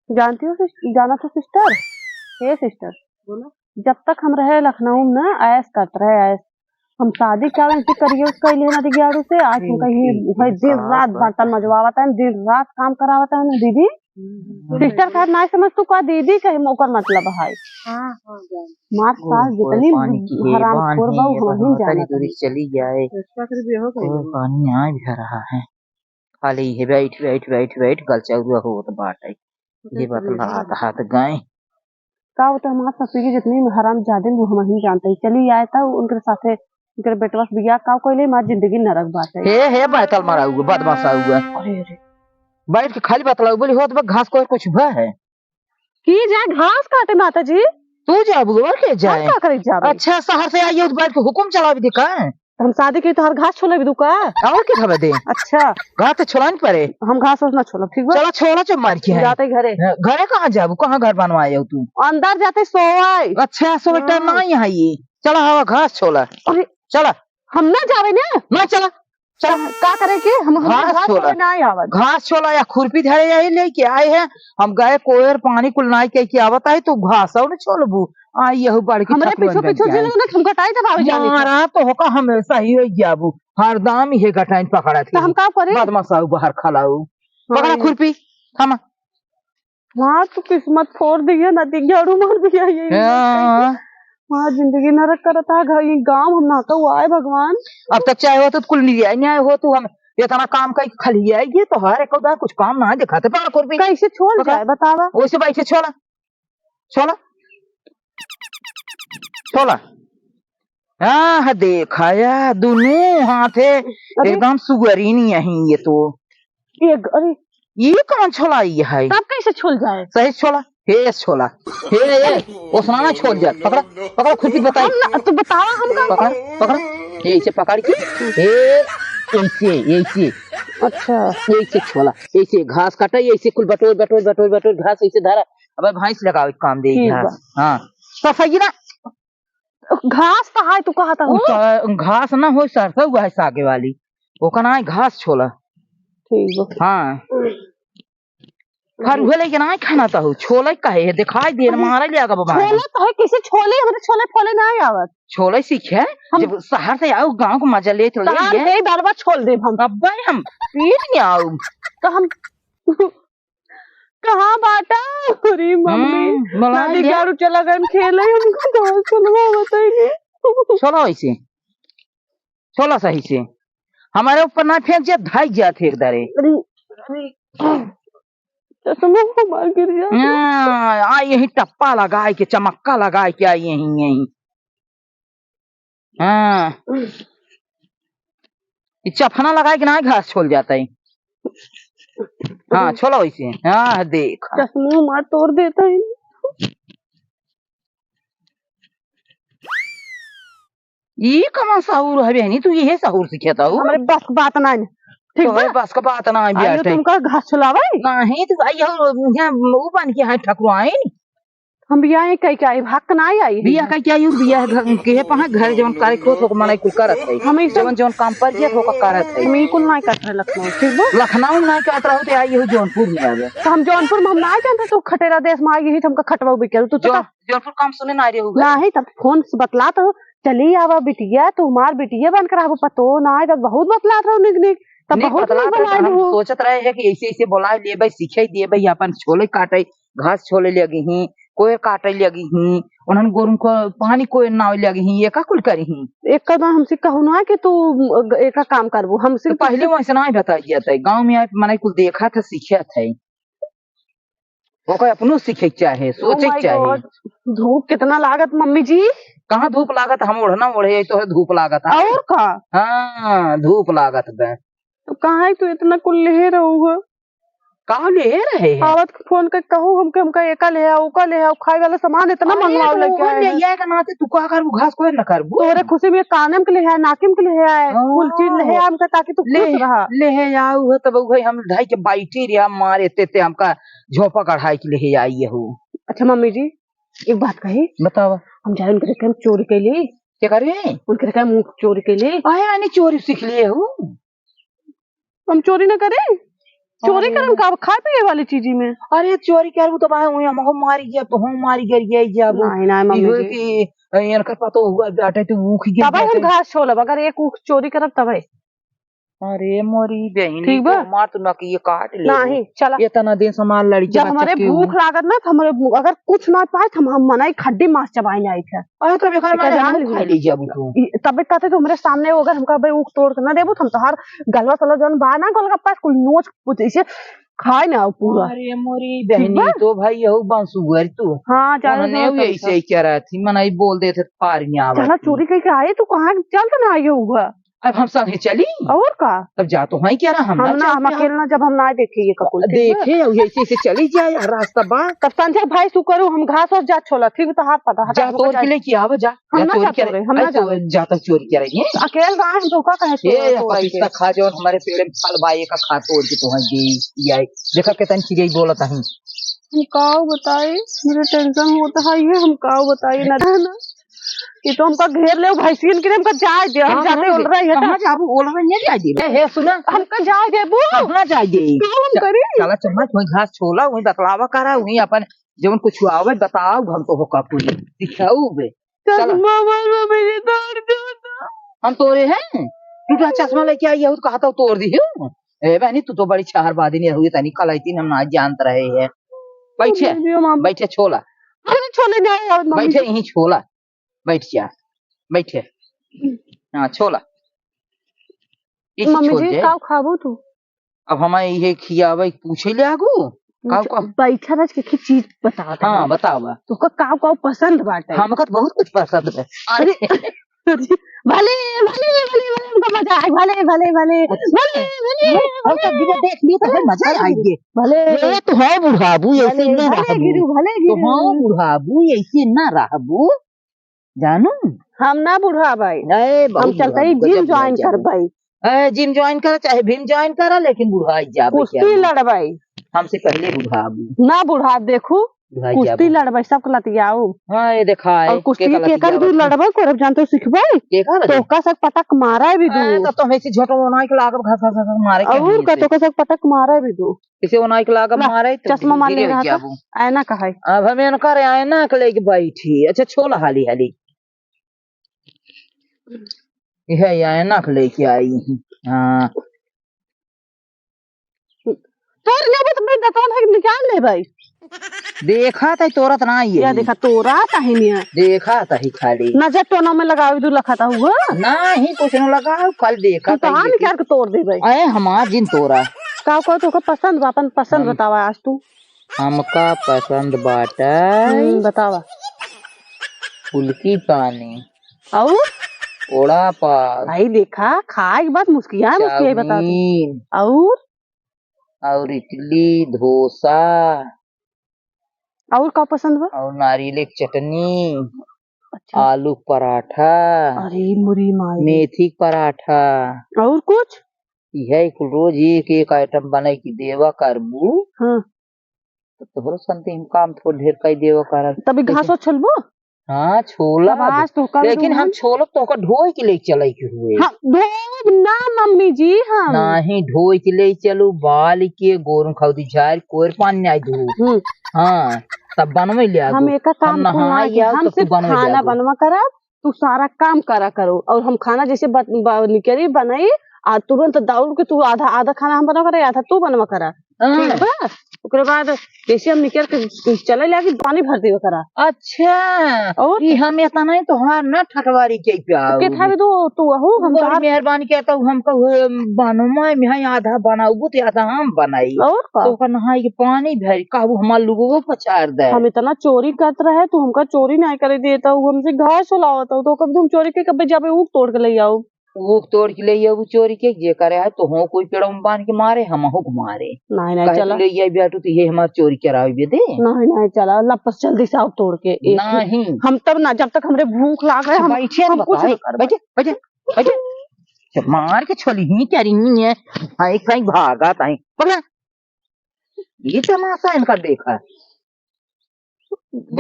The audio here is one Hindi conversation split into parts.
जानती हो जाना था सिस्टर। हे सिस्टर बोलो। जब तक हम रहे लखनऊ में ऐश करते रहे ऐश। हम शादी क्या करिए उसका लिए ना दिग्यारू से। आज हम कहीं भाई दिन रात बर्तन मजवाता है, दिन रात काम करावता है ना दीदी। सिस्टर खैर ना समझ तू का दीदी कहीं मौका मतलब है। मार सास जितनी हरामखोर बहू हम जाने दूरी चली जाए पानी आ भी रहा है। खाली है बैठ बैठ बैठ बैठ गलचा हुआ हो तो बात है ये बतला हाथ गए का होता हमारा ससुर की जितनी हराम ज्यादा वो हम नहीं जानते ही चली आए था उनके साथे उनके बेटवा बिया का कोई मार जिंदगी नरक बात है। हे बैठल मारा हुआ बदमाशा हुआ। अरे अरे बैठ के खाली बतला बोली हो तो घास को कुछ हुआ है की जाए घास काटे माता जी। तू जा और के जाए क्या करे जा। अच्छा शहर से आई हो तो बैठ के हुकुम चला भी दिखा है। हम शादी की तो हर घास छोले भी दुका और क्या खबर दे। अच्छा घास तो छोड़ा नहीं पड़े हम घास ना छोड़ा ठीक है। चलो छोड़ा चो मार के जाते घरे घरे कहाँ जाबू कहाँ घर बनवाए हो तू अंदर जाते सोए। अच्छा सो टाइम ना यहाँ ये चला हवा घास छोला चला हम ना जावे ना चला क्या करे की हम घास छोला ना आवत घास छोला या खुरपी धरे यही लेके आए हैं हम गए कोयर पानी कुलनाई के आवत है तो घास और छोड़बू आई यहू बढ़ के हमरे पीछे पीछे जिन ने हम कटाई तब आवे जाने मारा तो होका हमेशा ही हो जाबू हर दाम ही कटाई पकड़ा थी हम का करे बदमाशाऊ बाहर खलाऊ पकड़ा खुरपी थमा वहाँ तो किस्मत फोड़ दी है नदी झाड़ू मार दिया ये वहाँ जिंदगी नरक करता है ये गांव हम ना तो आए भगवान। अब तक चाहे हो तो कुल नहीं हो तू हम इतना काम का खली है ये तो हर एक कुछ काम ना दिखाते पकड़ा खुरपी कैसे छोड़ जाए बतावा वैसे वैसे छोला छोला छोला हाँ देखाया दोनों हाथ है एकदम सुगरी नहीं है ये तो अरे ये कौन छोला ये है तब कैसे छोल जाए सही छोला हे छोला हे ओसना छोड़ जा पकड़ा पकड़ा खुद ही बताई तो बतावा हम का पकड़ा पकड़ा ये इसे पकड़ के हे ऐसे अच्छा ऐसे छोला ऐसे घास काटा ऐसे कुल बटोर बटोर बटोर बटोर घास ऐसे धरा अब भैंस लगाओ काम दे घास हाँ तो सही ना घास तो है तू कहा था घास ना हो सरसा हुआ है सागे वाली वो का ना घास छोला ठीक हाँ हर हुए लेकिन ना खाना तो हो छोले कहे दिखाई दे मारा जाएगा बाबा छोले तो है किसी छोले हमारे छोले फोले ना आवत छोले सीखे जब शहर से आओ गांव को मजा ले तो ले बार छोड़ दे हम अब हम पीट नहीं आओ तो हम कहाँ बाटा अरे मम्मी नदी गारू चला गए खेले हमको तो सुनवा बताइए चलो ऐसे चलो सही से हमारे ऊपर ना फेंक जा ढाई जाते एक दरे मार गिर गया आ यही टप्पा लगाए के चमक्का लगाए के आई यही यही हाँ चफना लगाए के ना घास छोड़ जाता है हाँ छोलो इसे हाँ देख चश्मू मार तोड़ देता है ये कमान साहूर है बहनी तू ये साहूर सीखता हूँ हमारे बस बात ना ठीक है बस का बात ना है तुमका घास छुलावे नहीं तो आई वो बन के है ठकुआ है हम बिया है कई क्या हक ना आई बिया का क्या यू बिया के पहा घर जवन कार्य को तो मनाई कुल करत है हम जवन जवन काम पर जे तो करत है हम कुल ना करत है लखनऊ ठीक है लखनऊ ना करत रहते आई हो जौनपुर में आ गए तो हम जौनपुर में हम ना जानते तो खटेरा देश में आई ही हमका खटवा भी कर तू जौनपुर काम सुने ना रहे होगा नहीं तब फोन से बतला तो चली आवा बिटिया तुम्हार बिटिया बनकर आवा पतो ना है तब बहुत बतलात रहो निक तब बहुत हम सोचत रहे है कि ऐसे ऐसे बोला ले भाई सीखे दिए भाई अपन छोले काटे घास छोले लगी ही कोई काटे लगी ही उन्होंने गोरू को पानी कोई नाव लगी ही ये का कुल करी ही एक कदम हमसे कहू ना कि तू एक काम करबू हमसे तो पहले वैसे ना बताई जाता है गांव में मैंने कुल देखा था सीखा था वो कोई अपनो सीखे चाहे सोचे चाहे धूप कितना लागत मम्मी जी कहाँ धूप लागत हम ओढ़ना ओढ़े तो धूप लागत और का हाँ धूप लागत बे तो कहाँ है तू इतना कुल ले रहूगा कहाँ ले रहे हैं आवत फोन कर कहूँ हमका एका ले आओ का ले आओ खाए वाला सामान इतना मंगवाओ लेके आए का नाते तू का कर घास कोई न कर तोरे खुशी में कानम के ले है नाकिम के ले है कुल चीज ले है हमका ताकि तू खुश रहा ले आओ तब भाई हम ढाई के बैठी रे मारे ते हमका झोपा कढ़ाई के ले आई हो। अच्छा मम्मी जी एक बात कही बताओ हम जाए उनके हम चोरी के लिए क्या करे उनके मुंह चोरी के लिए आया नहीं चोरी सीख लिए हो हम चोरी न करें चोरी करम का खाए पिए वाली चीजी में। अरे चोरी कर तो भाई हुई हम मारी गया तो हम मारी गई जब नहीं नहीं मम्मी जी कि इनका पता हुआ बेटा तो ऊख गिर तब हम घास छोलब अगर एक ऊख चोरी करब तब। अरे मोरी बहनी ठीक बा? तो मार तो ना कि ये काट ले नहीं चला ये तना दिन संभाल लड़ी जब हमारे भूख लागत ना तो हमारे अगर कुछ ना पाए तो हम मनाई खड्डी मांस चबाई आई थे। अरे तब खाए मारे हम खा लीजिए अब तो तब कहते तो हमारे सामने अगर हमका भाई ऊख तोड़ के ना देबो तो हम तोहार गलवा सला जन बा ना गोलगप्पा कुल नोच कुछ ऐसे खाए ना पूरा। अरे मोरी बहनी तो भाई यही बांसुअर तू हाँ चल ने ऐसे ही कह रहा थी मनाई बोल देते पार नहीं आवा चला चोरी करके आए तू कहाँ चल तो ना आए हुआ अब हम संगे चली और का तब जा तो है क्या हम ना हम अकेले ना जब हम ना देखे ये कपूर देखे ऐसे ऐसे चली जाए रास्ता बा तब संजय भाई तू करू हम घास और जा छोला ठीक तो हाथ पता जा तोड़ के लेके आवा जा हम ना चोरी जा हम ना जा जा तक चोरी कर रही है अकेले रहा हम धोखा कहे ये पपीता खा जो हमारे पेड़ में फल बाए का खा तोड़ के तो है दे आई देखा कितनी चिड़िया बोलत है हम काव बताए मेरे टेंशन होता है ये हम काव बताए ना ये तो हमका घेर ले भैंसियन के हमका जाए दे हम जाते उड़ रही है कहां जाबू ओल रही नहीं जाए दे हे सुना हमका जाए दे बू कहां जाए दे हम करी चला चम्मच में घास छोला वही बतलावा करा वही अपन जवन कुछ आवे बताओ हम तो होका पूरी दिखाऊ बे चला मामा मेरे तोड़ दो हम तोरे हैं तू चश्मा लेके आई है तो कहा था तोड़ दी हूं ए बहनी तू तो बड़ी चारबादी नहीं हुई तनी कल आई थी हम ना जानत रहे हैं बैठे बैठे छोला अरे छोले नहीं बैठे यहीं छोला बैठ जा बैठे हाँ छोला मम्मी जी काव खाबू तू अब हमारे ये खियावे पूछे ले आगू काव का बैठा रह के चीज बता हाँ बतावा तो काव काव पसंद बाटे हमका तो बहुत कुछ पसंद है अरे भले भले भले भले हमको मजा आए भले भले भले भले भले और सब वीडियो देख लिए तो मजा आएगी भले ये तो है बुढ़ाबू ऐसे ना रहबू भले तो हाँ बुढ़ाबू ऐसे ना रहबू जानू हम ना बुढ़ा भाई हम चलते ही जिम ज्वाइन कर भाई जिम ज्वाइन करा चाहे भीम ज्वाइन करा लेकिन बुढ़ाई जा कुश्ती लड़ भाई हमसे पहले बुढ़ाबू ना बुढ़ा देखू कुश्ती लड़ भाई सब लतियाऊ हाँ ये देखा है और कुश्ती के कर भी लड़बा करब जानते हो सिखबा तो का सब पटक मारा है भी दू तब तो ऐसे झोटो ओनाई के लागब घास घास मारे और का तो का सब पटक मारा है भी दू इसे ओनाई के लागब मारे चश्मा मान ले रहा था ऐना का है अब हमें न करे ऐना के लेके बैठी अच्छा छोला हाली हाली यह ऐना के लेके आई हां तोर लेबे तो मैं दतवन है निकाल ले भाई देखा था तोरत ना ये या देखा तोरा ताही नहीं देखा था ही खाली नजर टोना में लगावे दू लखता हुआ नहीं कुछ न लगा कल देखा तो हां निकाल के तोड़ दे भाई अरे हमार जिन तोरा का तो का पसंद अपन पसंद बतावा आज तू हमका पसंद बाटा बतावा फुल्की पानी और ओड़ा पास भाई देखा खाए के बाद मुस्किया बता और इडली डोसा और का पसंद बा और नारियल की चटनी अच्छा। आलू पराठा अरे मुरी माई मेथी पराठा और कुछ यह रोज एक आइटम बने की देवा करबू हाँ तो तोहरो संते हम काम थोड़ा ढेर कई देवा कर तभी घासो छलबो हाँ छोला तो लेकिन हम छोला तो ढोई के ले चले के हुए हाँ, ना मम्मी जी हम नहीं ढोई के ले चलो बाल के गोरू खाउदी झार कोर पानी आई दू हाँ तब बनवे ले हम एक काम हम सिर्फ खाना बनवा करा तू सारा काम करा करो और हम खाना जैसे निकली बनाई आ तुरंत दौड़ के तू आधा आधा खाना हम बनवा करे आधा तू बनवा करा ठीक बा ओकरे बाद जैसे हम निकल के चले लागी पानी भर देवे करा अच्छा और ये हम इतना नहीं तो हां ना ठटवारी के प्यार के थावे तो तू हो हम तो मेहरबानी कहता हूं हमको बनवा में है आधा बनाऊ तो आधा हम बनाई और तो का नहाई के पानी भर काबू हमार लोगों पचार दे हम इतना चोरी करत रहे तू हमका चोरी नहीं करे देता हूं हमसे घास चलावत हो तो कब तुम चोरी के कब जाबे ऊख तोड़ के ले आओ वो तोड़ के ले वो चोरी के जे करे है तो हो कोई पेड़ में बांध के मारे हम हो मारे नहीं चला ले ये बेटू तो ये हमार चोरी करावे बे दे नहीं चला लपस जल्दी से आओ तोड़ के नहीं हम तब ना जब तक हमरे भूख लागे हम बैठे बैठे बैठे बैठे मार के छोली ही क्या रही है हां एक कहीं भागा ताई पकड़ ये तमाशा इनका देखा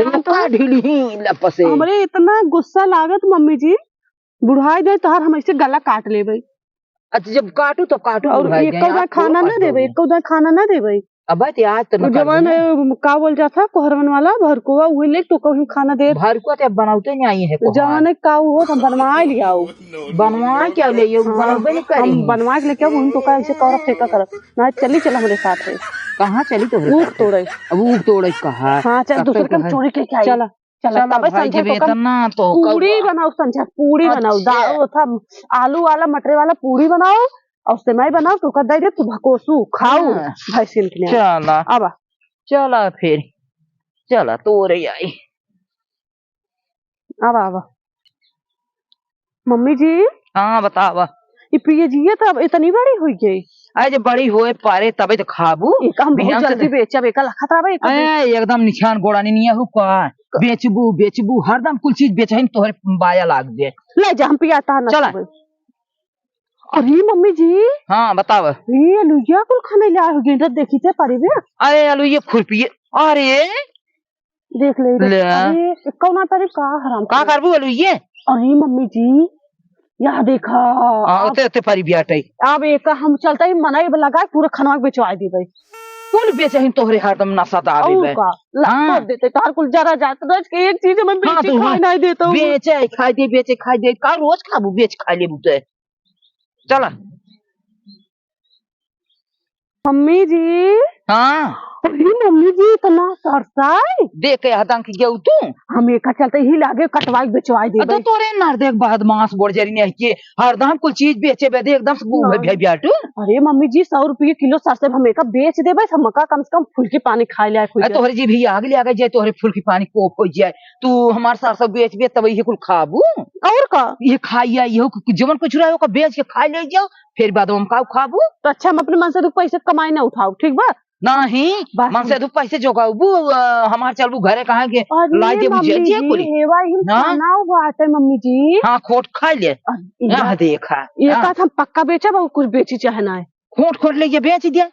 देखा ढीली ही लपसे हमरे इतना गुस्सा लागत मम्मी जी बुढ़ाई दे तोहर हम ऐसे गला काट ले भाई अच्छा जब काटू तो काटू और एक कौदा खाना ना देवे, एक कौदा खाना ना देवे। अब आज तो जवान का बोल जाता कोहरवन वाला भरकुआ वही ले तो कहूँ खाना दे भरकुआ तो बनाते नहीं आई है जवान का हो तो बनवा लिया बनवा क्या ले हम बनवा के लेके वही तो का ऐसे कर फेंका कर ना चली चल हमारे साथ है। कहाँ चली तो ऊख तोड़े, अब ऊख तोड़े कहा। हाँ चल दूसरे का चोरी के क्या चला चला तो पूरी बनाओ संझा, पूरी बनाओ दाल था आलू वाला मटर वाला पूरी बनाओ और सेवई बनाओ तो कर दे तू भकोसू खाओ भैंसिन के। चला अब चला फिर चला तोरे आई अब मम्मी जी। हाँ बतावा ये पिए जी तो इतनी बड़ी हुई गई आज बड़ी होए पारे तबे तो खाबू हम बहुत जल्दी बेचब एक खतरा एकदम निशान गोड़ा नहीं है हुआ बेचबू बेचबू हरदम कुल चीज बेचहिन तोहरे बाया लाग दे ले जा हम पियाता ना चला। अरे मम्मी जी। हाँ बताव ये अलुइया कुल खाने ले आए होगे देखी थे परिवे। अरे अलुइया खुरपी अरे देख ले अरे कौन तारीफ का हराम का करबू अलुइया। अरे मम्मी जी यहाँ देखा ओते ओते परी बियाटे अब एक हम चलता ही मनाई लगा पूरा खाना बेचवा दी भाई कुल बेचहिन तोहरे हरदम नशा दाबी बे। हां देते तार कुल जरा जात रोज के एक चीज मैं बेच खाई नहीं देता हूं बेचे खाई दे का रोज खाबू बेच खा ले बुते। चला मम्मी जी। हाँ अरे मम्मी जी इतना सरसाई देख के हदंग के गेउ तू हम एक चलते ही लागे कटवाई बेचवाई दे तो तोरे नर देख बदमाश बोल जरी नहीं के हरदम कुल चीज बेचे बे दे एकदम से बूढ़े भे बियाटू। अरे मम्मी जी 100 रुपये किलो सरसे हम एक बेच देबे हम का कम से कम फूल की पानी खाए ले तोहरे जी भी आगे ले आगे जाए तोहरे फूल की पानी कोप हो जाए तू हमार सरसों बेच बे तब ये कुल खाबू और का ये खाइया ये जवन कुछ रहा का बेच के खा ले जाओ फिर बाद में का खाबू। तो अच्छा हम अपने मन से पैसे कमाई ना उठाओ ठीक बा नहीं मन से पैसे जोगाबू हमार चलबू घरे कहाँ के लाई दे बुझे जे कुली खाना बात है मम्मी जी। हाँ खोट खा ले यहाँ देखा ये बात हम पक्का बेचा बहुत कुछ बेची चाहे ना खोट ले बेच दिया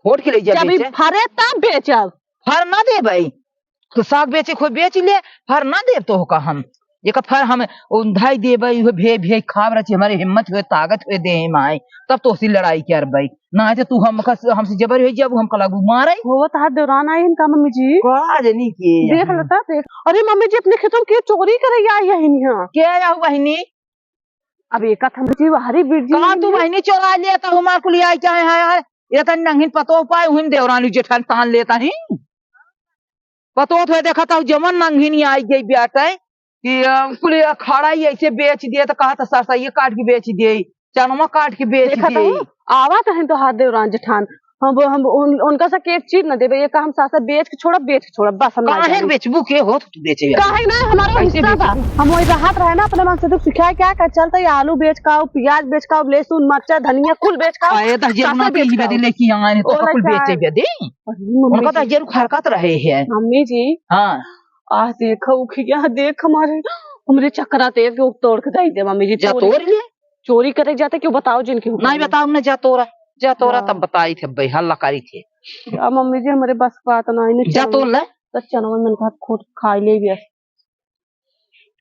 खोट के ले जा फरे तब बेचब फर ना दे भाई तो साग बेचे कोई बेच ले फर ना दे तो का हम ये फर हम उन्धाई दे भाई भे भे खाब रही हमारी हिम्मत हुए ताकत हुए दे माए तब तो उसी लड़ाई कर भाई ना है तू हमसे जबर हुई जब हम कला मारे हो तार दौरान आई इनका मम्मी जी नहीं किए देख लेता देख। अरे मम्मी जी अपने खेतों की चोरी करे आई है क्या या बहनी अब एक जी हरी बिरजी कहाँ तू बहनी चोरा लिया था हमारे को लिया क्या है ये तो नंगिन पतो पाए हुई देवरानी जेठान तान लेता ही पतो तो देखा था जमन नंगिन आई गई बेटा कि कुल खड़ा ही ऐसे बेच दिए तो कहा था सरसा ये काट के बेच दिए चनमा काट के बेच दिए आवा कहें तो हाथ देवरान जेठान हम उनका सा एक चीज न देवे ये काम सासा बेच के छोड़ा बस हम काहे बेचबू के हो तू बेचे काहे ना हमारा हिस्सा बा हम वही राहत रहे ना अपने मन से तो सिखाया क्या कर चलता है आलू बेच खाओ प्याज बेच खाओ लहसुन मिर्चा धनिया कुल बेच खाओ आए त जेना पे ही बदले की आए तो कुल बेचे बदे उनका तो जरूर हरकत रहे है मम्मी जी। हां आ देखो खिया देख हमारे चक्करा ते तोड़ के दे दे मम्मी जी जा तोड़ ले चोरी करे जाते क्यों बताओ जिनकी नहीं बताओ ना जा तोरा तब बताई थे भाई हल्ला करी थे मम्मी जी हमारे बस बात ना ही जा तोड़ ले तो चनो मैंने कहा खुद खा ले भी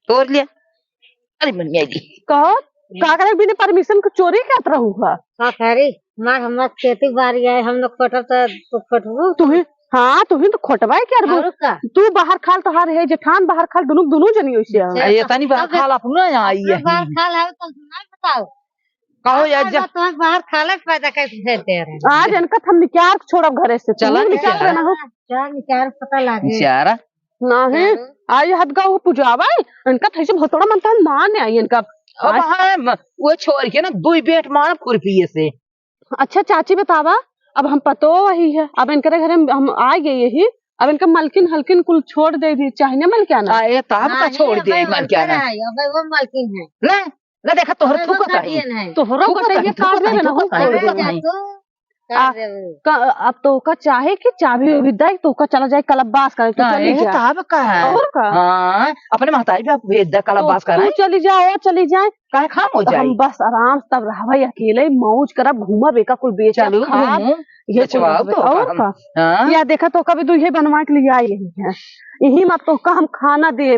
तोड़ ले अरे मन आई कहो का करे बिना परमिशन को चोरी क्या तरह हुआ का करे मार हम खेती बारी आए हम लोग कटब तो कटबू तुम्हें हाँ तुम्हें तो खोटवाई क्या तू बाहर खाल तो हार है जेठान बाहर खाल दोनों जनी वैसे ये तनी बाहर खाल अपना आई है बाहर खाल है तो नहीं बताओ कहो यार जब तो बाहर खाले पैदा कैसे देते रहे आज इनका हम निकाल छोड़ब घरे से चला निकाल ना हो निकाल पता लागे चारा नहीं आज हद का वो पुजावा इनका थैसे बहुत थोड़ा मनता मान आई इनका अब हां वो छोड़ के ना दो बेट मार खुरपी से। अच्छा चाची बतावा अब हम पतो वही है अब इनके घर हम आ गए यही अब इनका मलकिन हल्किन कुल छोड़ दे दी चाहिए मल क्या ना ये ताब का छोड़ दे मल क्या ना अब वो मलकिन है ले देखा तोहर थूका है तोहरो कटैया काट दे ना अब तो का चाहे कि चाबी भी दे तो का चला जाए कलबास करे तो चली जा ताब का है और का हां अपने महतारी भी भेज दे कलबास करे चली जाओ चली जाए काहे खाम हो जाए हम बस आराम से तब रहबे अकेले मौज करब घूमा बेका कुल बेच चलो ये जवाब तो और का या देखा तो कभी दुहे बनवा के लिए आई है यही मत तो का हम खाना दे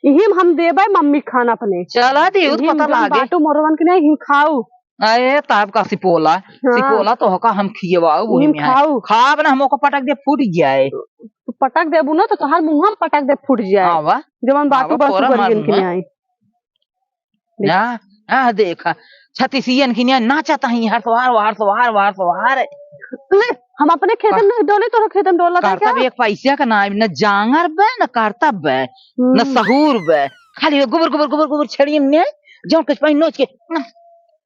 यही हम देबे मम्मी खाना अपने चला दे पता लागे बाटू मोरवन के नहीं खाओ अरे ताब का सिपोला सिपोला तो होका हम खियवाओ वही हिम में है खाऊ खाब ना हमको पटक दे फूट जाए तो पटक देबू ना तो तोहार मुंह में पटक दे फूट जाए आवा जवन बातू आवा बातू तोरा करियन के मारूंगा। नहीं आई ना आ देखा छत्तीसियन की ने नाचता ही हर सवार ले हम अपने खेतन में डोले तो खेतन डोला था क्या करतब एक पैसा का नाम न जांगर बे न करतब बे न सहूर बे खाली गोबर गोबर गोबर गोबर छड़ियन ने जो कुछ पाई नोच के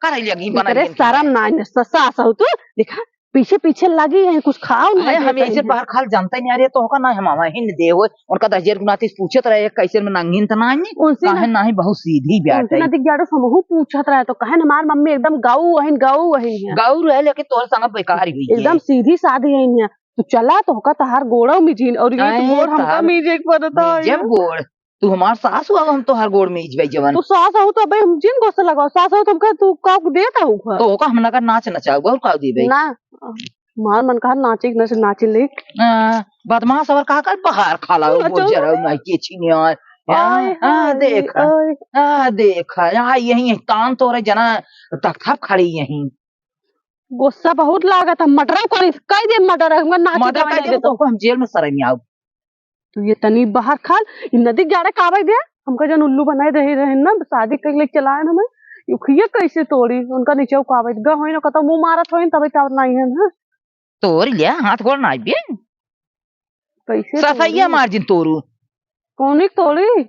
कर लगी बना तेरे शर्म ना है ससा सहू तू देखा पीछे पीछे लगी है कुछ खाओ ना हम ऐसे बाहर खाल जानता ही नहीं अरे तो होका ना हम हिंद दे हो उनका 10,000 गुनातीस पूछत रहे कैसे में नंगिन त ना उनसे काहे ना ही बहुत सीधी उनसे बैठ ना दिख जाड़ो समूह पूछत रहे तो कहे हमार मम्मी एकदम गाऊ वही है गाँव रहे लेकिन तोर संग बेकार हुई एकदम सीधी सादी है तो चला तो होका तहार गोड़ा मिजीन और ये तो गोड़ हमका मीजे के पड़ता है जब गोड़ तू हमार सास हुआ हम तो हर गोड़ में इजबे जवन तू सास हो तो अबे हम जिन गोसे लगाओ सास हो तुमका तू का देता हूँ तो होका हम ना नाच नचाऊगा और का देबे ना मार मन कहा नाचे ले बदमाश और का कर बाहर खाला वो जरा ना के छिनिया देख देख यही तान तो रे जना तख्ता खड़ी यही गुस्सा बहुत लागत है मटर को कई दे मटर हमका नाच मदर का दे तो हम जेल में सरे में आऊ तू ये तनी बाहर खाल इ नदी गाड़े कावे दे हमका जन उल्लू बनाए रहे ना शादी कर ले चलाए हमें युखिए कैसे तोड़ी उनका नीचे कावे ग होई ना कत मुंह मारत होई तबे ताव नहीं है ना तोड़ लिया हाथ गोड़ ना बे कैसे सफैया मार्जिन तोरू कौन तोड़ी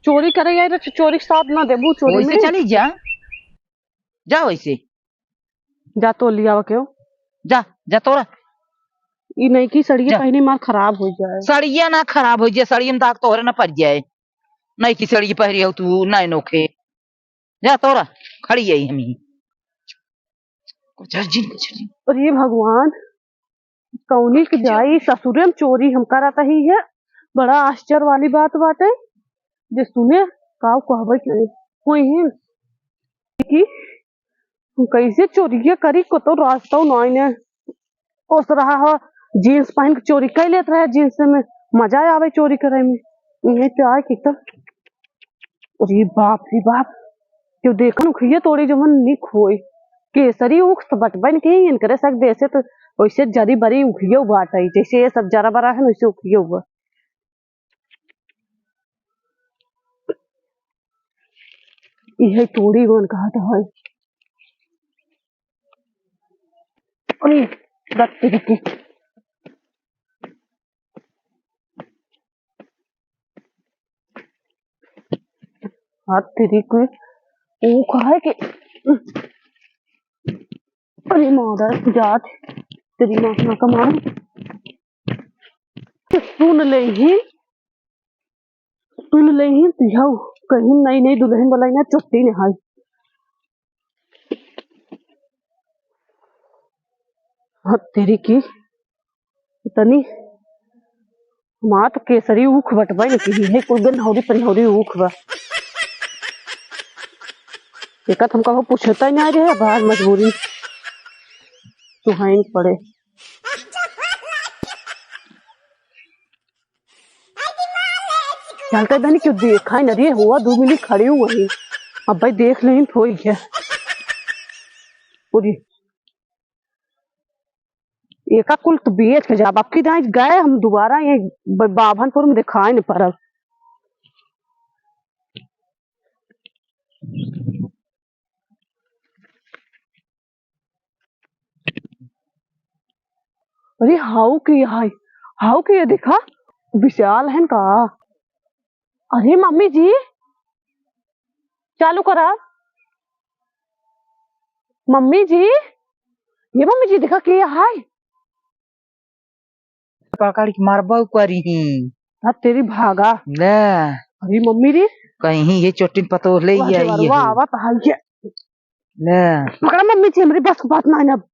चोरी करे गए तो चोरी के साथ ना देबू चोरी वैसे में चली जा वैसे जा तो लिया क्यों जा तोरा ई नहीं की सड़िए जा। पहनी मार खराब हो जाए सड़िया ना खराब हो जाए सड़िया में दाग तोहरे ना पड़ जाए नहीं की सड़ी पहरी हो तू नहीं नोखे जा तोरा खड़ी है हम ही अरे भगवान कौनी की जाई ससुरे में चोरी हम करत ही है बड़ा आश्चर्य वाली बात बाटे जे सुने काव कहबे के कोई है कि हम कैसे चोरी करी को तो रास्ता नहीं ने ओस रहा हो जीन्स पहन के चोरी कर लेत रहे जीन्स में मजा आवे चोरी करे में ये तो आए कि तब अरे बाप क्यों देखन खिए तोड़ी जवन निक होई केसरी उख बटबन के इन करे सक दे से तो वैसे जरी बरी उखियो बाटई जैसे ये सब जरा बरा है वैसे उखियो हुआ ये तोड़ी कौन कहा था है अरे बत्ती की हाथ तेरी कोई वो कहा है कि अरे मादर जात तेरी माँ ना कमान सुन ले ही तो जाओ कहीं नई दुल्हन वाला ना चुट्टी ने हाई हाथ तेरी की इतनी माँ तो केसरी ऊख बटवाई नहीं है कोई गनहौरी पनहौरी ऊख बा एकत हमका वो पूछता ही नहीं रहे बाहर मजबूरी सुहाइन पड़े चलते बहनी क्यों देखा ही नहीं हुआ 2 मिनट खड़ी हूँ वहीं अब भाई देख लें हो ही है पूरी एका कुल तो बेच के जब आपकी दाई गए हम दोबारा ये बाभनपुर में दिखाए नहीं पर अरे हाउ की ये देखा विशाल है का अरे मम्मी जी चालू करा मम्मी जी ये मम्मी जी देखा के हाय पकड़ के मारबो करी तेरी भागा ले अरे मम्मी रे कहीं ये चोटिन पतो ले आई है वाह ले पकड़ा मम्मी जी हमारी बस बात ना अब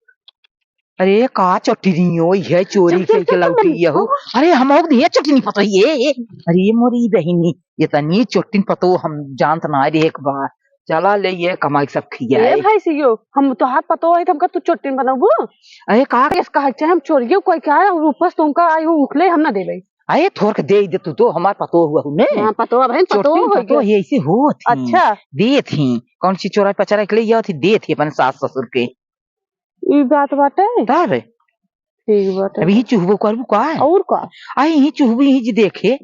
अरे का चटनी हो है चोरी के लौटी हो अरे हम ये चटनी पतो ये अरे मोरी बहनी ये तनी चोटिन पतो हम जानत ना रे एक बार चला ले ये कमाई सब खिया ए भाई सियो हम तो हाथ पतो है तुमका तू चोटिन बनाबू अरे का इसका चाहे हम चोरियो कोई क्या है ऊपर तुमका आई उखले हम ना देबे अरे थोड़ के दे तू तो हमार पतो हुआ ने हां पतो है पतो ये ऐसे हो अच्छा दे थी कौन सी चोरा पचरा के लिए थी दे थी अपन सास ससुर के ई बात बाटे तार ठीक बाटे अभी ही चुहबो करबो का है और का आई ही चुहबी ही जी देखे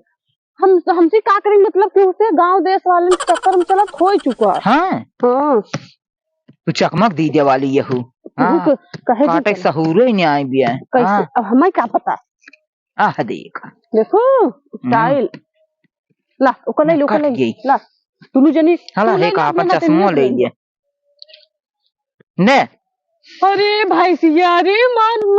हमसे का करेंगे मतलब कि उसे गांव देश वाले के चक्कर में चला हो चुका है। हाँ हाँ तू चकमक दी दे वाली यहू हाँ कहे काटे सहूरे ही नहीं आई भी है कैसे अब हमें क्या पता आह देख देखो स्टाइल ला ओकले ला तुलू जनी हला हे का अपन चश्मा ले लिए ने अरे भाई सिया रे मान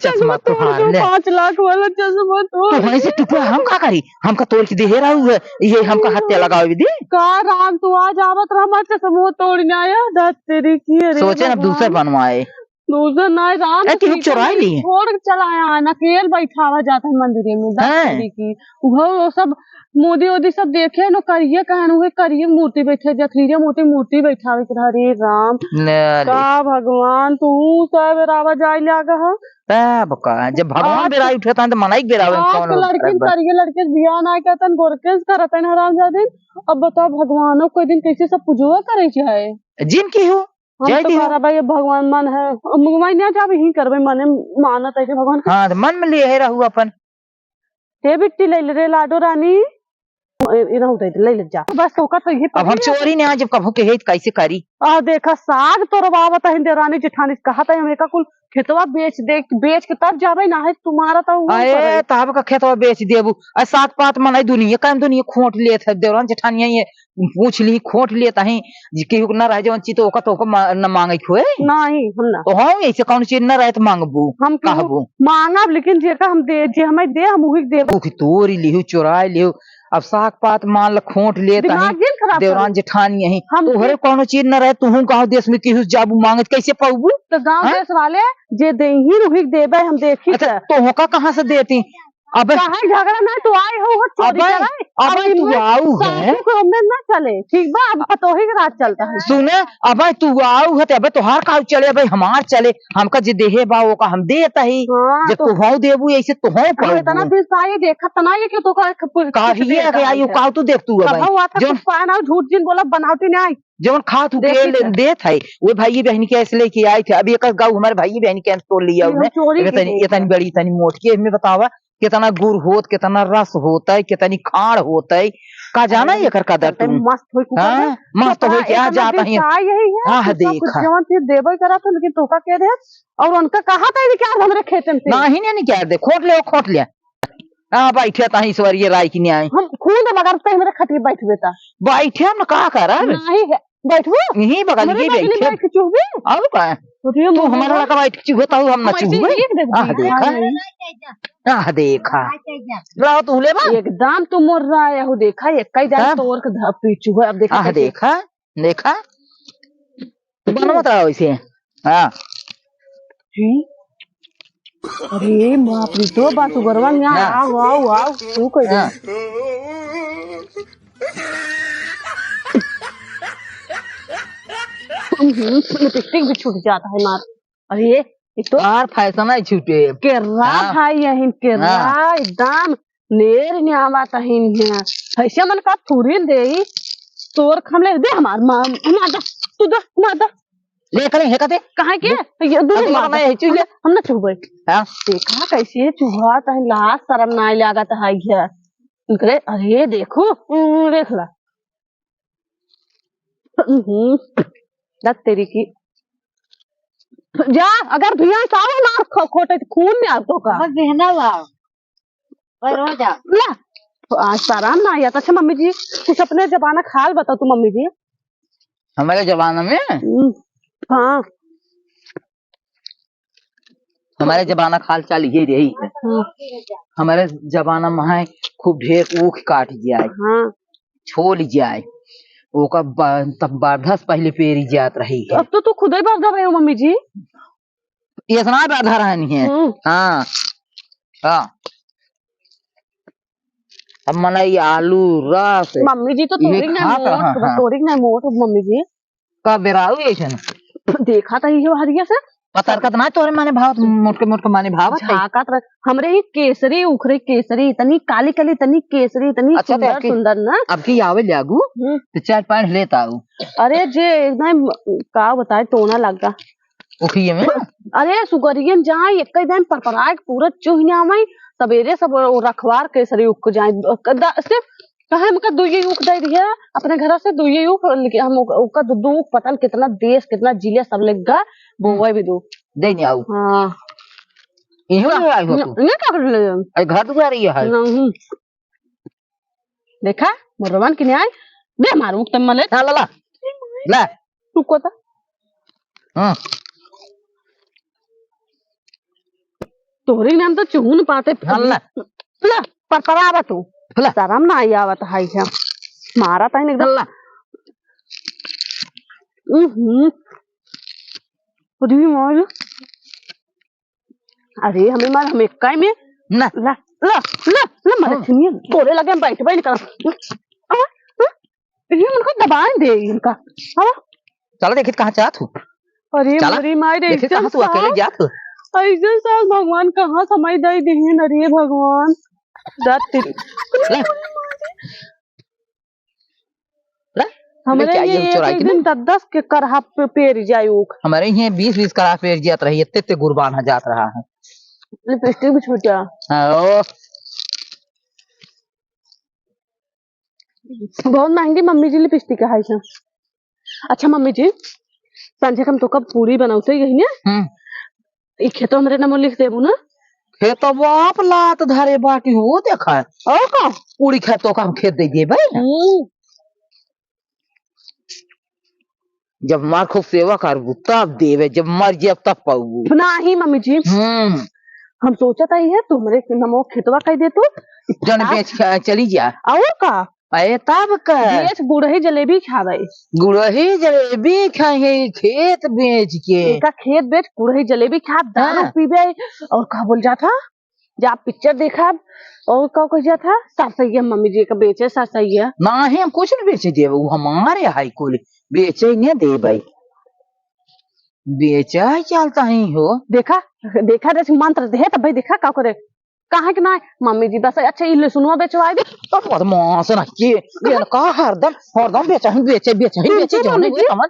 चश्मा तो हार ले 5 लाख वाला चश्मा तो वहीं से टुकड़ा हम का करी हमका तोड़ के दे रहा है ये हमका हत्या लगाओ भी दे का राम तू आज आवत रहा हमारे चश्मा तोड़ने आया दस तेरी की अरे सोचे ना दूसरे बनवाए दूसरा ना राम तू चुराई ली छोड़ के चला आया नकेल बैठा हुआ जाता है मंदिर में दस तेरी की वो सब मोदी वोदी सब देखे न करिए कहन हुए करिए मूर्ति बैठे जथीरे मूर्ति बैठावे के हरे राम का भगवान तू सब रावा जाय लागा है तब का जब भगवान बेराई उठता तो मनाई बेरावे कौन लड़की करिए लड़के बियाह ना करतन गोरकेस करतन हराम जादे अब बताओ भगवान कोई दिन कैसे सब पूजवा करे है जिन की हो हम तो कह भाई भगवान मन है मैं नहीं जाबे ही करबे मने मानत है भगवान हां मन में ले रहू अपन हे बिट्टी ले रे लाडो रानी इना उदय ले ले जा बस ओका तो ये अब हम चोरी ने आज कभू के हेत कैसे करी आ देखा साग तोरवावत है देरानी जेठानी कहा था हमें का कुल खेतवा बेच के तब जाबे ना है तुम्हारा तो अरे तब का खेतवा बेच देबू आ सात पात मनाई दुनिया काम दुनिया खोट लेत है देवरान जेठानिया ये पूछ ली खोट लेता है जी के ना रह जवन ची तो ओका न मांगे खोए नहीं हम ना तो हम ऐसे कौन चीज न रहे तो मांगबू हम कहबू मांगब लेकिन जे का हम दे जे हमें दे हम उही देबो की तोरी लिहू चोराई लिहू अब साग पात मान ल खोट लेता है देवरान जेठानी यही तोहरे कोनो चीज न रहे तू गाँव देश में केहू जाबू मांगे कैसे पाबू तो गाँव देश वाले जे दे ही रुही देबे हम देखी अच्छा तो होका कहाँ से देती अब कहाँ झगड़ा ना तो आए हो चोरी कराए अब तू आऊ है हमें ना चले ठीक बा अब पतोही के रात चलता है सुने अब तू आऊ है अब तोहार का चले भाई हमार चले हमका जे देहे बा वो का हम देता ही जे तू हाउ देबू ऐसे तो हो पर इतना दिन साये देखा तना ये कि तो काहिए के आयु का तू देख तू जो पाना झूठ जिन बोला बनावटी नहीं जवन खा तू के देत है वो भाई बहन के ऐसे लेके आई थे अभी एक गाँव हमारे भाई बहन के तोड़ लिया उन्हें इतनी बड़ी इतनी मोटी हमें बतावा कितना गुड़ होत कितना रस होता है कितनी खाड़ होता है का जाना ये कर कदर तुम मस्त हो क्या जाता है हाँ देखा देवे करा था लेकिन तोका कह दे और उनका कहा था क्या हमारे खेत में नहीं क्या दे खोट ले हाँ बैठे था ईश्वरीय राय की न्याय हम खुद मगर मेरे खटी बैठ बेटा बैठे हम कहा कर नहीं है बैठो यही बगल ये बैठे चुहबे और का तू हमारा लगा बैठ चुहता हूँ हम ना चुहबे देखा लाओ तू ले एकदम तुम मोर रहा है हो देखा एक कई जान तोड़ के धपी चुहे अब देखा देखा देखा बनवा था वैसे हाँ अरे बाप रे तो बात गरवा यहाँ आओ आओ आओ तू कह लिपस्टिक भी छूट जाता है मार अरे तो यार फैशन है छूटे केरा भाई यही केरा एकदम नेर न्यावा तहिन है ऐसे मन का थोड़ी दे तोर खमले दे हमार मार दा तू दा मार दा ले करे है कते कहां के ये दूर मार है चूहे हम ना चुहबे हां देखा कैसे चूहा तहिन लाज शर्म ना लागत है ये इनके अरे देखो देख ला दस तेरी की जा अगर भैया साव मार खोटे खून में आप तो का बहना लाओ और हो जा ला आज सारा ना आया था मम्मी जी कुछ अपने जमाना खाल बताओ तू मम्मी जी हमारे जमाना में हाँ हमारे जमाना खाल चाल ये रही हमारे जमाना में है खूब ढेर ऊख काट जाए हाँ छोड़ जाए ओका तब बारधस पहले पेरी जात रही है अब तो तू खुद ही बारधा रहे हो मम्मी जी इतना बारधा रहनी है हाँ हाँ अब मलाई आलू रस मम्मी जी तो तोरी ना मोट मम्मी जी का बेराऊ ऐसे देखा था ये हरिया से पतरकत ना तोरे माने भाव मोटके मोटके माने भाव झाकत रह हमरे ही केसरी उखरे केसरी इतनी काली काली इतनी केसरी इतनी अच्छा, तो सुंदर आपकी- सुंदर ना। अब की आवे लागू तो 4-5 लेता हूँ अरे जे एकदम का बताए टोना लगा। उखिए में अरे सुगरियन जाए एक दिन परपराए पूरा चुहने आवे सवेरे सब रखवार केसरी उक जाए सिर्फ कहे मका दुई उक दे दिया अपने घर से दुई उक हम उका दू पतल कितना देश कितना जिले सब लेगा बोवे भी दू दे नहीं आऊ हाँ इहो ले आई हो तू ये क्या कर ले आई घर दुआरी है नहीं देखा मोरवन की न्याय दे मारू तम मले ला ला ला ला रुको ता हां तोरी नाम तो चुहन पाते ला ला परपरावा तू ला शरम ना आई आवत हाई है मारा ता एकदम ला अरे मार अरे हमें मार हम एक काय में ना ला ला ला ला मारे सुनिए तोरे लगे हम बैठ बैठ कर ये मन को दबा दे इनका हाँ चलो देखिए कहाँ जात हूँ अरे चला मेरी माई देखिए कहाँ तू अकेले जात हो ऐसे साल भगवान कहाँ समय दे दिए अरे भगवान रात तेरी ले ले हमारे लेके आइए ये चुराई एक के दिन 10-10 के करहा पे पेर जायूक हमारे यहाँ 20-20 करा पेड़ जात रही इतने गुरबान जात रहा है लिपस्टिक भी छूट जा ओ बहुत महंगी मम्मी जी लिपस्टिक है ऐसा अच्छा मम्मी जी संजय हम तो कब पूरी बनाते यही ना एक खेतो हमारे नाम लिख देबू ना खेत बाप लात धरे बाटी हो देखा है और का पूरी खेतों का हम खेत दे दिए भाई जब मार खूब सेवा करबू तब देवे जब मर जाए तब पाऊ नहीं मम्मी जी हम सोचा था ये तुम्हारे नमो खेतवा कह दे तो जन बेच के चली जा और का अरे तब का बेच गुड़ही जलेबी खावे गुड़ही जलेबी खाए खेत बेच के का खेत बेच गुड़ही जलेबी खा दारू पीबे और का बोल जा था जब पिक्चर देखा और का कह जा था सरसैया मम्मी जी का बेचे सरसैया नहीं हम कुछ नहीं बेचे दे वो हमारे हाई कुल बेचे नहीं दे भाई बेचा चलता ही हो देखा देखा जैसे मंत्र दे तब भाई देखा का करे कहा कि ना मम्मी जी बस अच्छा इल्ले सुनवा बेचवाई दे तो बहुत मौस ना के ये का हरदम बेचा ही बेचे जाने हुए समझ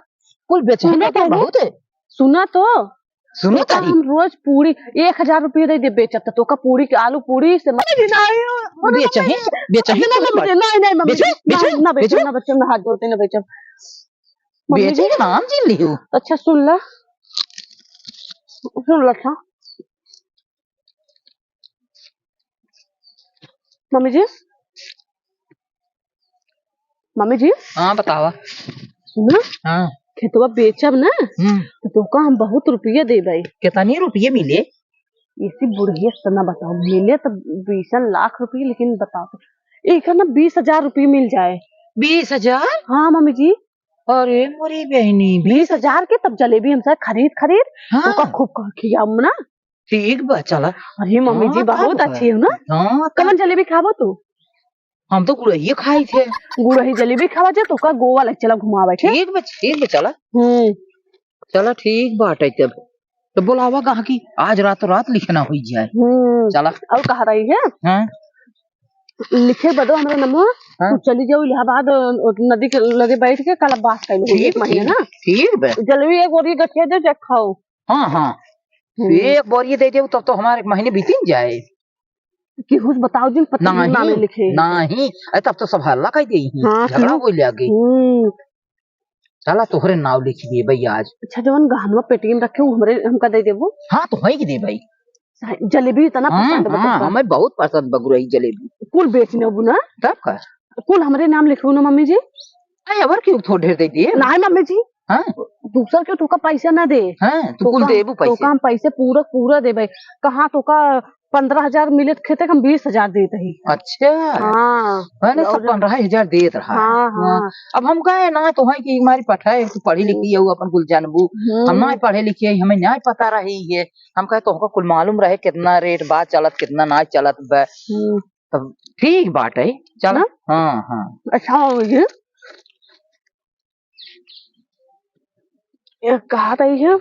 कुल बेचे ही बेचा बहुत है सुना तो सुनो तारी हम रोज पूरी 1000 रुपये दे बेचत तो का पूरी के आलू पूरी से बेचा ही नहीं मम्मी ना बेचो ना हाथ जोड़ते ना बेचो बेचे के नाम जी लियो अच्छा सुन ला था मम्मी जी हाँ बतावा सुना हाँ खेतवा बेचब ना तो का हम बहुत रुपये दे भाई कितने रुपये मिले इसी बुढ़िया तना बताओ मिले तो 20 लाख रुपये लेकिन बताओ तो एक है ना 20,000 रुपये मिल जाए 20,000 हाँ मम्मी जी अरे मोरी बहनी 20,000 के तब जलेबी हमसे खरीद हाँ। तो का खूब खियाऊ ना ठीक बा चला अरे मम्मी जी बहुत अच्छी है ना हाँ कमन जलेबी खाबो तू हम तो गुड़ही खाई थे गुड़ही जलेबी खावा जा तो का गोवा लग चला घुमावे ठीक बा चला चला ठीक बात है तब तो बुलावा कहा की आज रात लिखना हुई जाए चला और कहा रही है हाँ? लिखे बदो हमारे नमो हाँ? तू चली जाओ इलाहाबाद नदी के लगे बैठ के कल बात कर एक महीना ना ठीक बे जलेबी एक बोरी गठिया दे जा खाओ हाँ हाँ एक बोरी दे दे तब तो हमारे महीने बीत जाए कि हुस बताओ जिन पता नाम लिखे नहीं तब तो सब हल्ला कर दी झगड़ा हो लगे चला तोहरे नाव लिख दिए भाई आज अच्छा जवन गहनवा पेटीएम रखे हमरे हमका दे देबो हाँ तो है कि दे भाई जलेबी इतना पसंद है हमें बहुत पसंद बगुरही जलेबी कुल बेचने बुना तब का कुल हमरे नाम लिखो ना मम्मी जी अरे क्यों थोड़ा ढेर दे दिए नहीं मम्मी जी हाँ दूसर क्यों तुका पैसा ना दे हाँ तो कुल देबू पैसे तो हम पैसे पूरा दे भाई कहाँ तो का 15,000 मिले खेते हम 20,000 देते ही अच्छा हाँ मैंने सब 15,000 देत रहा हाँ अब हम कहे ना तो है कि हमारी पढ़ाई तू पढ़ी लिखी है अपन कुल जानबू हम ना पढ़े लिखे है हमें न्याय पता रही है हम कहे तो कुल मालूम रहे कितना रेट बात चलत कितना ना चलत बा तब ठीक बात है चल हाँ हाँ अच्छा ये कहा था ये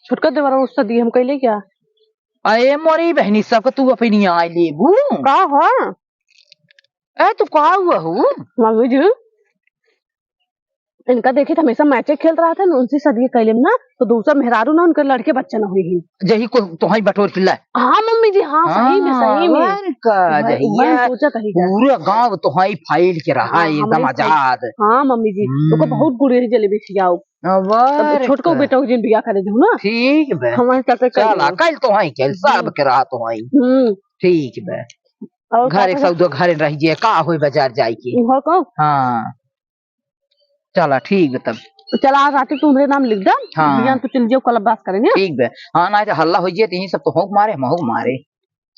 छोटका देवरा उससे दी हम कैले क्या अरे मोरी बहनी सब तू अपनी आई लेबू का हो ए तू का हुआ हूँ मम्मी जी इनका देखे तो हमेशा मैचे खेल रहा था ना उनसे सदी कैले ना तो दूसरा मेहरारू ना उनके लड़के बच्चे ना हुई ही जही को तुम्हारी बटोर पिल्ला हाँ मम्मी जी हाँ सही में का जही सोचा कही जा पूरा गांव तुम्हारी फाइल के रहा है एकदम आजाद हाँ मम्मी जी तो बहुत गुड़े ही जलेबी खिलाओ तब छोटको बेटा जिन बिया करे दू ना ठीक बे हमारे चलते चला कल तुम्हारी कल सब के रहा तुम्हारी ठीक बे घर एक सौ दो घर रह जे का होई बाजार जाई के हाँ चला ठीक बे तब चला आज रात तुम्हारे नाम लिख दे हाँ। बियान तो चल जाओ कल बात करेंगे ठीक बे हाँ ना तो हल्ला हो जाए तो सब तो होक मारे महू मारे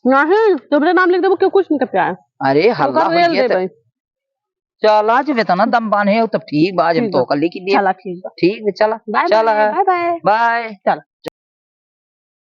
नहीं तुम्हारे नाम लिख दे वो क्यों कुछ नहीं कर पाया अरे हल्ला हो जाए चला जब तना दम बांधे तब ठीक बाज हम तो कल लिख दिया चला ठीक ठीक है चला बाय चला बाय बाय बाय चल